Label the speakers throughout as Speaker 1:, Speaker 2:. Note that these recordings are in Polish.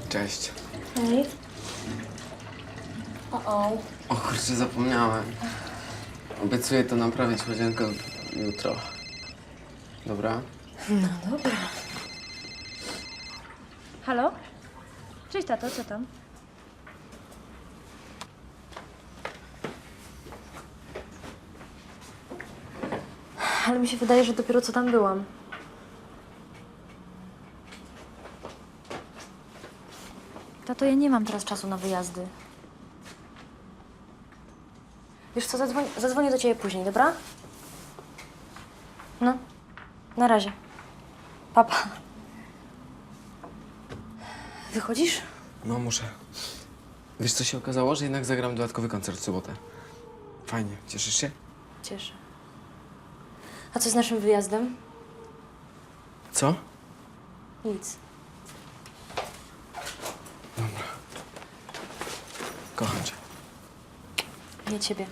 Speaker 1: Cześć.
Speaker 2: Hej. O.
Speaker 1: O kurczę, zapomniałem. Obiecuję to naprawić łazienkę jutro. Dobra?
Speaker 2: No dobra. Halo? Cześć, tato, co tam? Ale mi się wydaje, że dopiero co tam byłam. Tato, ja nie mam teraz czasu na wyjazdy. Wiesz co, zadzwonię do ciebie później, dobra? No, na razie. Papa. Wychodzisz?
Speaker 1: No, muszę. Wiesz, co się okazało? Że jednak zagram dodatkowy koncert w sobotę. Fajnie. Cieszysz się?
Speaker 2: Cieszę. A co z naszym wyjazdem?
Speaker 1: Co?
Speaker 2: Nic.
Speaker 1: Kocham cię.
Speaker 2: Nie ciebie.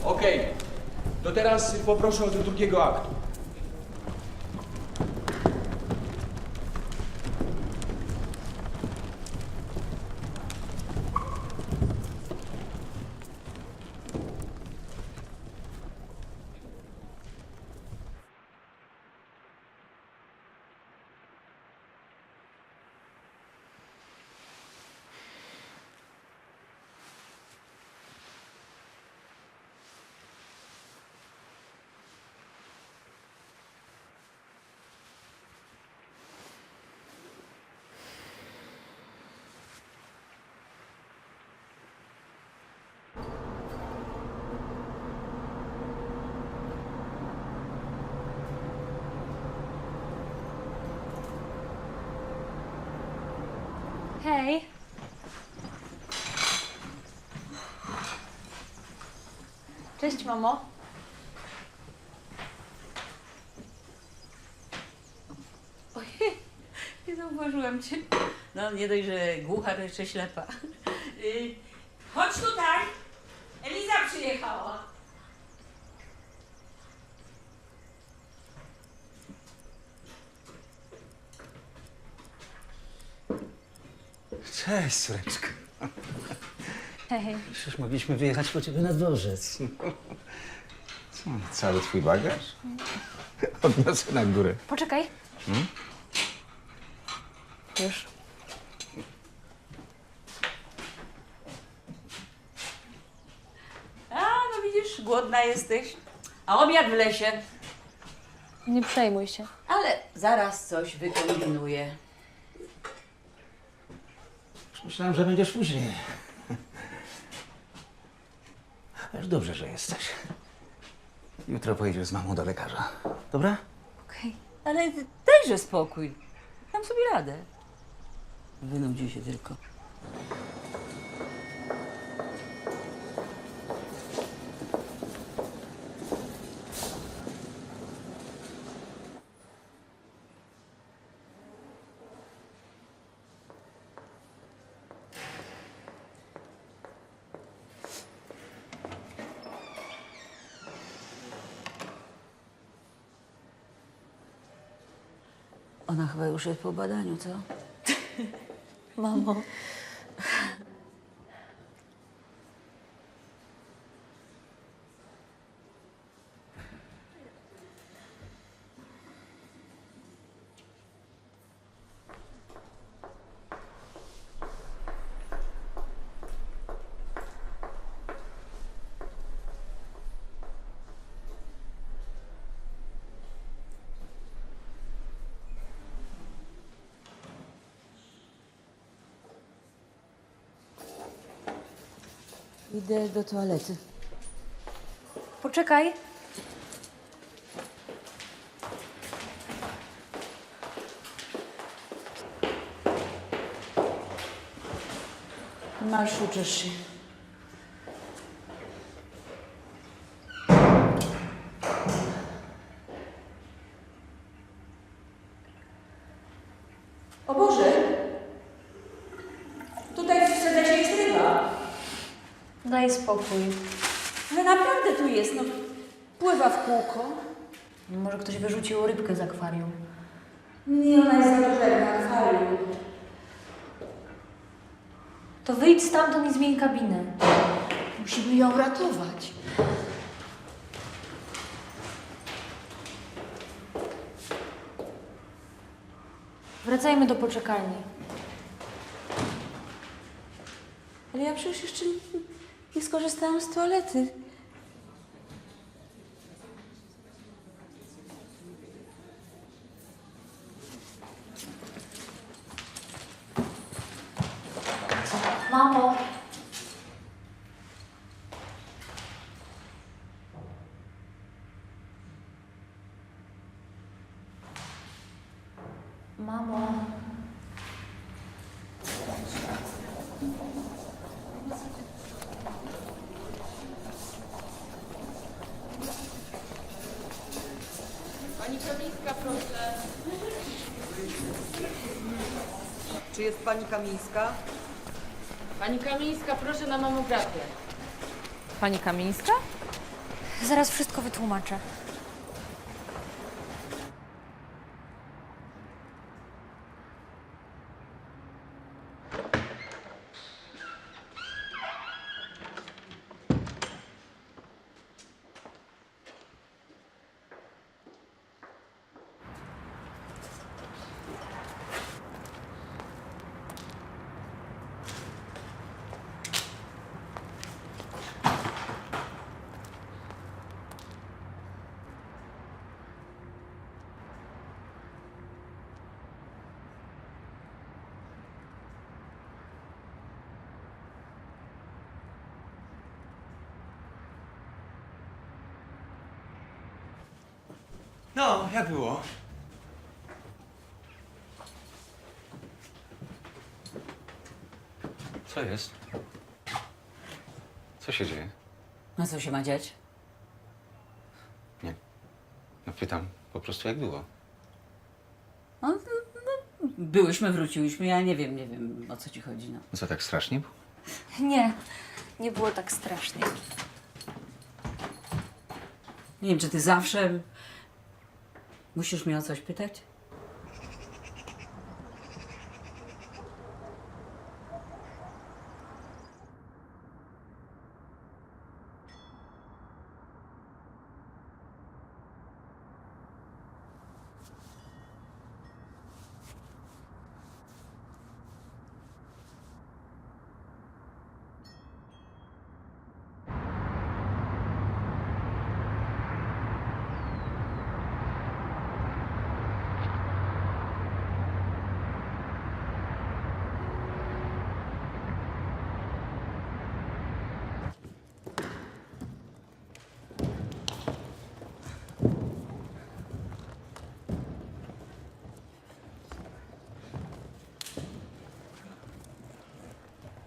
Speaker 3: Okej, to teraz poproszę o do drugiego aktu.
Speaker 2: Hej. Cześć, mamo.
Speaker 4: Ojej, nie zauważyłam cię. No, nie dość, że głucha, to jeszcze ślepa. Chodź tutaj! Eliza przyjechała.
Speaker 5: Cześć, córeczko.
Speaker 2: Hej.
Speaker 5: Przecież mogliśmy wyjechać po ciebie na dworzec. Co, cały twój bagaż? Odniosę na górę.
Speaker 2: Poczekaj. Już.
Speaker 4: A, no widzisz, głodna jesteś. A obiad w lesie.
Speaker 2: Nie przejmuj się.
Speaker 4: Ale zaraz coś wykombinuję.
Speaker 5: Myślałem, że będziesz później. Wiesz, dobrze, że jesteś. Jutro pojedziesz z mamą do lekarza. Dobra?
Speaker 2: Okej.
Speaker 4: Ale dajże spokój. Dam sobie radę. Wynudzi się tylko. Ona chyba już jest po badaniu, co?
Speaker 2: Mamo.
Speaker 4: Idę do toalety.
Speaker 2: Poczekaj.
Speaker 4: Masz, uczysz się. O Boże! Tutaj w sedecie jest ryba.
Speaker 2: Daj spokój.
Speaker 4: Ale naprawdę tu jest, no. Pływa w kółko.
Speaker 2: Może ktoś wyrzucił rybkę z akwarium.
Speaker 4: Nie, ona jest za duża na akwarium.
Speaker 2: To wyjdź stamtąd i zmień kabinę.
Speaker 4: Musimy ją ratować.
Speaker 2: Wracajmy do poczekalni.
Speaker 4: Ale ja przecież jeszcze nie skorzystałam z toalety.
Speaker 2: Mamo! Mamo!
Speaker 6: Pani Kamińska, proszę. Czy jest pani Kamińska? Pani Kamińska, proszę na mamografię. Pani Kamińska?
Speaker 2: Zaraz wszystko wytłumaczę.
Speaker 7: No, jak było?
Speaker 5: Co jest? Co się dzieje?
Speaker 4: No co się ma dziać?
Speaker 5: Nie. No pytam po prostu jak było.
Speaker 4: No, byłyśmy, wróciłyśmy, ja nie wiem o co ci chodzi, no.
Speaker 5: No co, tak strasznie było?
Speaker 2: Nie, nie było tak strasznie.
Speaker 4: Nie wiem, czy ty zawsze musisz mnie o coś pytać?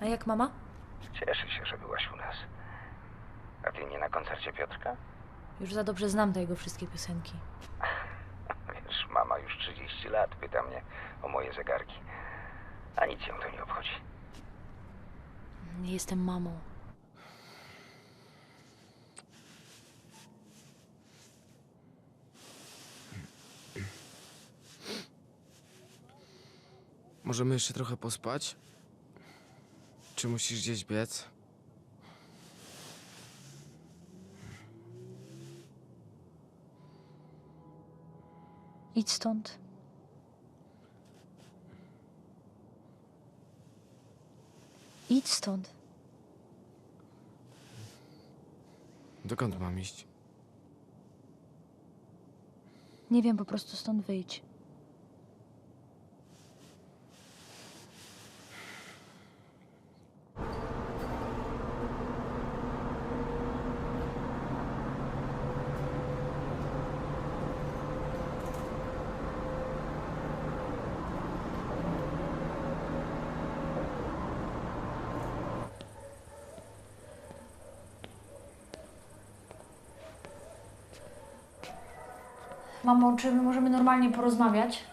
Speaker 2: A jak mama?
Speaker 5: Cieszę się, że byłaś u nas. A ty nie na koncercie Piotrka?
Speaker 2: Już za dobrze znam te jego wszystkie piosenki.
Speaker 5: Wiesz, mama już 30 lat pyta mnie o moje zegarki. A nic ją to nie obchodzi.
Speaker 2: Nie jestem mamą.
Speaker 1: Możemy jeszcze trochę pospać? Czy musisz gdzieś biec?
Speaker 2: Idź stąd. Idź stąd.
Speaker 1: Dokąd mam iść?
Speaker 2: Nie wiem, po prostu stąd wyjdź. Mamo, czy my możemy normalnie porozmawiać?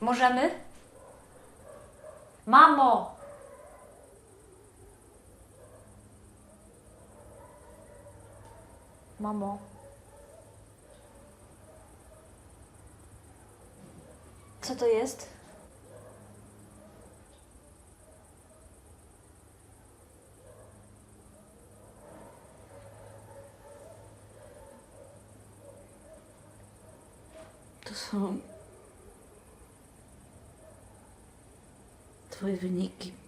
Speaker 2: Możemy? Mamo! Mamo. Co to jest?
Speaker 4: To są twoje wyniki.